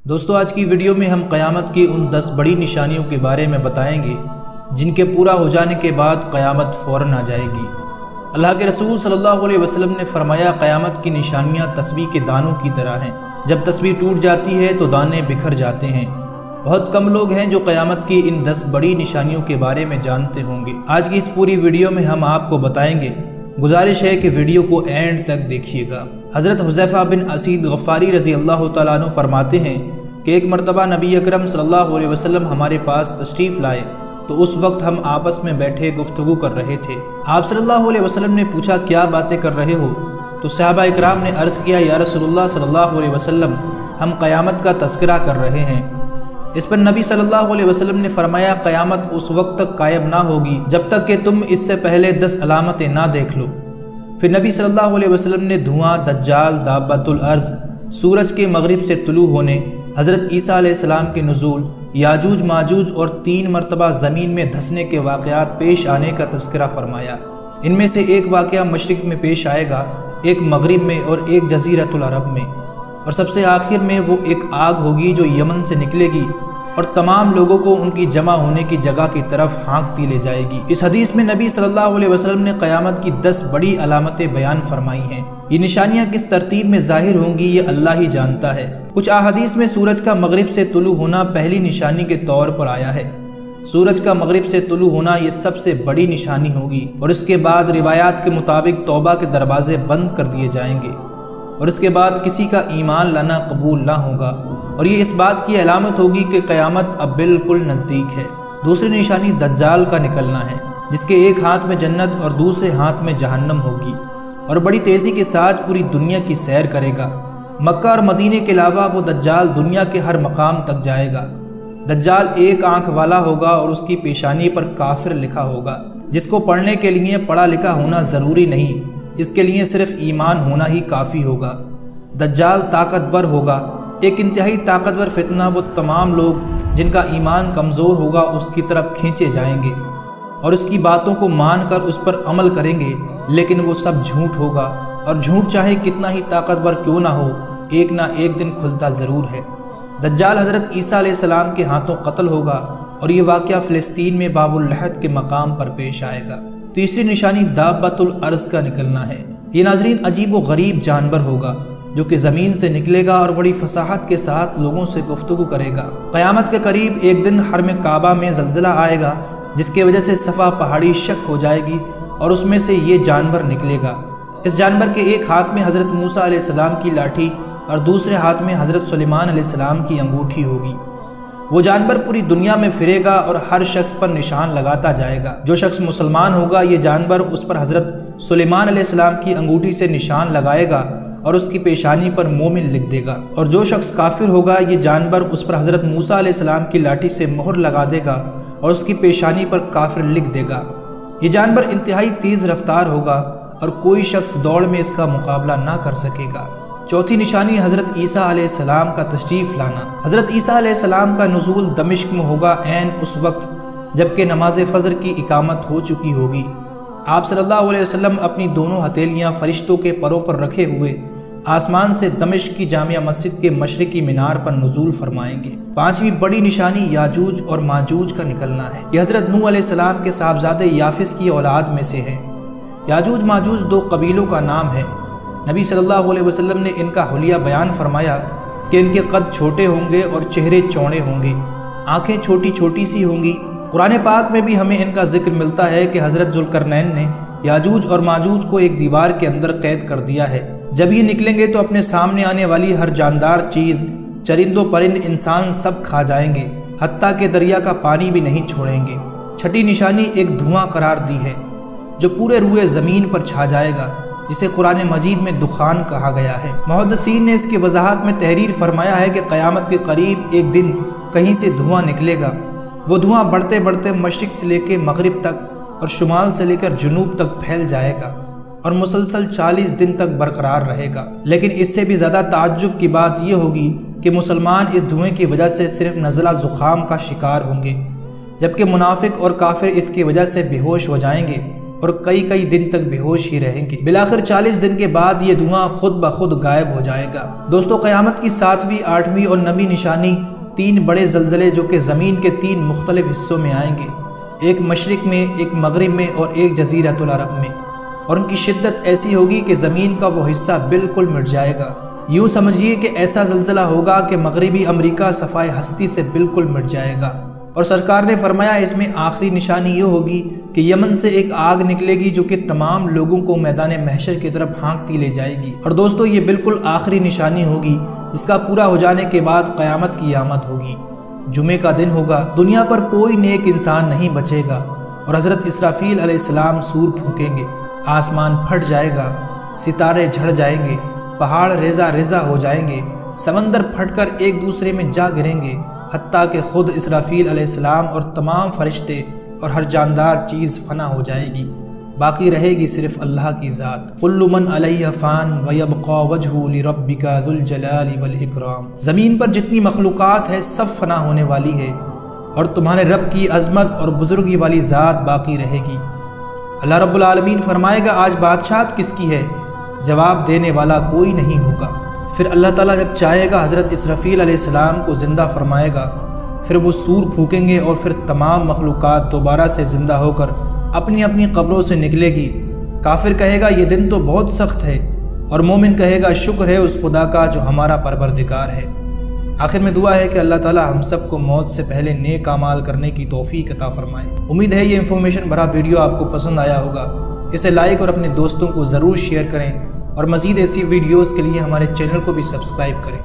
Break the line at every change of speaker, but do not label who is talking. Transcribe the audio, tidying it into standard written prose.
دوستو آج کی ویڈیو میں ہم قیامت کی ان 10 بڑی نشانیوں کے بارے میں بتائیں گے جن کے پورا ہو جانے کے بعد قیامت فوراً آ جائے گی۔ اللہ کے رسول صلی اللہ علیہ وسلم نے فرمایا قیامت کی نشانیاں تسبیح کے دانوں کی طرح ہیں، جب تسبیح ٹوٹ جاتی ہے تو دانے بکھر جاتے ہیں۔ بہت کم لوگ ہیں جو قیامت کی ان 10 بڑی نشانیوں کے بارے میں جانتے ہوں گے۔ آج کی اس پوری ویڈیو میں ہم آپ کو بتائیں گے، گزارش ہے کہ ویڈیو کو اینڈ تک دیکھیے گا۔ حضرت حذیفہ بن اسید غفاری رضی اللہ تعالیٰ عنہ فرماتے ہیں کہ ایک مرتبہ نبی اکرم صلی اللہ علیہ وسلم ہمارے پاس تشریف لائے تو اس وقت ہم آپس میں بیٹھے گفتگو کر رہے تھے۔ آپ صلی اللہ علیہ وسلم نے پوچھا کیا باتیں کر رہے ہو؟ تو صحابہ اکرام نے عرض کیا یا رسول اللہ صلی اللہ علیہ وسلم ہم قیامت کا تذکرہ کر رہے ہیں۔ اس پر نبی صلی اللہ علیہ وسلم نے فرمایا قیامت اس وقت تک قائم نہ ہوگی جب تک کہ تم اس سے پہلے 10 علامتیں نہ دیکھ لو۔ پھر نبی صلی اللہ علیہ وسلم نے دھواں، دجال، دابۃ الارض، سورج کے مغرب سے طلوع ہونے، حضرت عیسیٰ علیہ السلام کے نزول، یاجوج ماجوج اور 3 مرتبہ زمین میں دھسنے کے واقعات پیش آنے کا تذکرہ فرمایا۔ ان میں سے ایک واقعہ مشرق میں پیش آئے گا، ایک مغرب میں اور ایک جزیرۃ العرب میں، اور سب سے آخر میں وہ ایک آگ ہوگی جو یمن سے نکلے گی اور تمام لوگوں کو ان کی جمع ہونے کی جگہ کی طرف ہانکتی لے جائے گی۔ اس حدیث میں نبی صلی اللہ علیہ وسلم نے قیامت کی 10 بڑی علامتیں بیان فرمائی ہیں۔ یہ نشانیاں کس ترتیب میں ظاہر ہوں گی یہ اللہ ہی جانتا ہے۔ کچھ احادیث میں سورج کا مغرب سے طلوع ہونا پہلی نشانی کے طور پر آیا ہے۔ سورج کا مغرب سے طلوع ہونا یہ سب سے بڑی نشانی ہوگی، اور اس کے بعد روایات کے مطابق توبہ کے دروازے بند کر دیے جائیں گے، اور اس کے بعد کسی کا ایمان لانا قبول نہ ہوگا، اور یہ اس بات کی علامت ہوگی کہ قیامت اب بالکل نزدیک ہے۔ دوسری نشانی دجال کا نکلنا ہے، جس کے ایک ہاتھ میں جنت اور دوسرے ہاتھ میں جہنم ہوگی، اور بڑی تیزی کے ساتھ پوری دنیا کی سیر کرے گا۔ مکہ اور مدینے کے علاوہ وہ دجال دنیا کے ہر مقام تک جائے گا۔ دجال ایک آنکھ والا ہوگا اور اس کی پیشانی پر کافر لکھا ہوگا، جس کو پڑھنے کے لیے پڑھا لکھا ہونا ضروری نہیں، اس کے لیے صرف ایمان ہونا ہی کافی ہوگا۔ دجال طاقتور ہوگا، ایک انتہائی طاقتور فتنہ، وہ تمام لوگ جن کا ایمان کمزور ہوگا اس کی طرف کھینچے جائیں گے اور اس کی باتوں کو مان کر اس پر عمل کریں گے، لیکن وہ سب جھوٹ ہوگا، اور جھوٹ چاہے کتنا ہی طاقتور کیوں نہ ہو ایک نہ ایک دن کھلتا ضرور ہے۔ دجال حضرت عیسیٰ علیہ السلام کے ہاتھوں قتل ہوگا، اور یہ واقعہ فلسطین میں باب اللحد کے مقام پر پیش آئے گا۔ تیسری نشانی دابۃ الارض کا نکلنا ہے۔ یہ ناظرین عجیب و غریب جانور ہوگا جو کہ زمین سے نکلے گا اور بڑی فصاحت کے ساتھ لوگوں سے گفتگو کرے گا۔ قیامت کے قریب ایک دن حرم کعبہ میں زلزلہ آئے گا، جس کی وجہ سے صفا پہاڑی شق ہو جائے گی اور اس میں سے یہ جانور نکلے گا۔ اس جانور کے ایک ہاتھ میں حضرت موسیٰ علیہ السلام کی لاٹھی اور دوسرے ہاتھ میں حضرت سلیمان علیہ السلام کی انگوٹھی ہوگی۔ وہ جانور پوری دنیا میں پھرے گا اور ہر شخص پر نشان لگاتا جائے گا۔ جو شخص مسلمان ہوگا یہ جانور اس پر حضرت سلیمان علیہ السلام کی انگوٹھی سے نشان لگائے گا اور اس کی پیشانی پر مومن لکھ دے گا، اور جو شخص کافر ہوگا یہ جانور اس پر حضرت موسیٰ علیہ السلام کی لاٹھی سے مہر لگا دے گا اور اس کی پیشانی پر کافر لکھ دے گا۔ یہ جانور انتہائی تیز رفتار ہوگا اور کوئی شخص دوڑ میں اس کا مقابلہ نہ کر سکے گا۔ چوتھی نشانی حضرت عیسیٰ علیہ السلام کا تشریف لانا۔ حضرت عیسیٰ علیہ السلام کا نزول دمشق میں ہوگا عین اس وقت جبکہ نماز فجر کی اقامت ہو چکی ہوگی۔ آپ صلی اللہ علیہ وسلم اپنی دونوں ہتھیلیاں فرشتوں کے پروں پر رکھے ہوئے آسمان سے دمشق کی جامع مسجد کے مشرقی مینار پر نزول فرمائیں گے۔ پانچویں بڑی نشانی یاجوج اور ماجوج کا نکلنا ہے۔ یہ حضرت نوح علیہ السلام کے صاحبزادے یافس کی اولاد میں سے ہیں۔ یاجوج ماجوج 2 قبیلوں کا نام ہے۔ نبی صلی اللہ علیہ وسلم نے ان کا حلیہ بیان فرمایا کہ ان کے قد چھوٹے ہوں گے اور چہرے چوڑے ہوں گے، آنکھیں چھوٹی چھوٹی سی ہوں گی۔ قرآن پاک میں بھی ہمیں ان کا ذکر ملتا ہے کہ حضرت ذوالقرنین نے یاجوج اور ماجوج کو ایک دیوار کے اندر قید کر دیا ہے۔ جب یہ نکلیں گے تو اپنے سامنے آنے والی ہر جاندار چیز، چرند و پرند، انسان سب کھا جائیں گے، حتیٰ کہ دریا کا پانی بھی نہیں چھوڑیں گے۔ چھٹی نشانی ایک دھواں قرار دی ہے جو پورے روئے زمین پر چھا جائے گا، جسے قرآن مجید میں دخان کہا گیا ہے۔ محدثین نے اس کی وضاحت میں تحریر فرمایا ہے کہ قیامت کے قریب ایک دن کہیں سے دھواں نکلے گا۔ وہ دھواں بڑھتے بڑھتے مشرق سے لے کے مغرب تک اور شمال سے لے کر جنوب تک پھیل جائے گا اور مسلسل 40 دن تک برقرار رہے گا۔ لیکن اس سے بھی زیادہ تعجب کی بات یہ ہوگی کہ مسلمان اس دھوئیں کی وجہ سے صرف نزلہ زکام کا شکار ہوں گے، جبکہ منافق اور کافر اس کی وجہ سے بے ہوش ہو جائیں گے اور کئی دن تک بے ہوش ہی رہیں گے۔ بالآخر 40 دن کے بعد یہ دھواں خود بخود غائب ہو جائے گا۔ دوستو، قیامت کی 7ویں، 8ویں اور 9ویں نشانی 3 بڑے زلزلے جو کہ زمین کے 3 مختلف حصوں میں آئیں گے، ایک مشرق میں، ایک مغرب میں اور ایک جزیرۃ العرب میں، اور ان کی شدت ایسی ہوگی کہ زمین کا وہ حصہ بالکل مٹ جائے گا۔ یوں سمجھیے کہ ایسا زلزلہ ہوگا کہ مغربی امریکہ صفائے ہستی سے بالکل مٹ جائے گا۔ اور سرکار نے فرمایا اس میں آخری نشانی یہ ہوگی کہ یمن سے ایک آگ نکلے گی جو کہ تمام لوگوں کو میدان محشر کی طرف ہانکتی لے جائے گی۔ اور دوستو، یہ بالکل آخری نشانی ہوگی، اس کا پورا ہو جانے کے بعد قیامت کی آمد ہوگی۔ جمعے کا دن ہوگا، دنیا پر کوئی نیک انسان نہیں بچے گا، اور حضرت اسرافیل علیہ السلام سور پھونکیں گے، آسمان پھٹ جائے گا، ستارے جھڑ جائیں گے، پہاڑ ریزہ ریزہ ہو جائیں گے، سمندر پھٹ کر ایک دوسرے میں جا گریں گے، حتیٰ کہ خود اسرافیل علیہ السلام اور تمام فرشتے اور ہر جاندار چیز فنا ہو جائے گی، باقی رہے گی صرف اللہ کی ذات۔ کل من علیہ فان ویبقى وجہ لربک ذو الجلال والاکرام۔ زمین پر جتنی مخلوقات ہے سب فنا ہونے والی ہے، اور تمہارے رب کی عظمت اور بزرگی والی ذات باقی رہے گی۔ اللہ رب العالمین فرمائے گا آج بادشاہت کس کی ہے؟ جواب دینے والا کوئی نہیں ہوگا۔ پھر اللہ تعالیٰ جب چاہے گا حضرت اسرافیل علیہ السلام کو زندہ فرمائے گا، پھر وہ سور پھونکیں گے اور پھر تمام مخلوقات دوبارہ سے زندہ ہو کر اپنی اپنی قبروں سے نکلے گی۔ کافر کہے گا یہ دن تو بہت سخت ہے، اور مومن کہے گا شکر ہے اس خدا کا جو ہمارا پروردگار ہے۔ آخر میں دعا ہے کہ اللہ تعالیٰ ہم سب کو موت سے پہلے نیک اعمال کرنے کی توفیق عطا فرمائے۔ امید ہے یہ انفارمیشن بھرا ویڈیو آپ کو پسند آیا ہوگا۔ اسے لائک اور اپنے دوستوں کو ضرور شیئر کریں، اور مزید ایسی ویڈیوز کے لیے ہمارے چینل کو بھی سبسکرائب کریں۔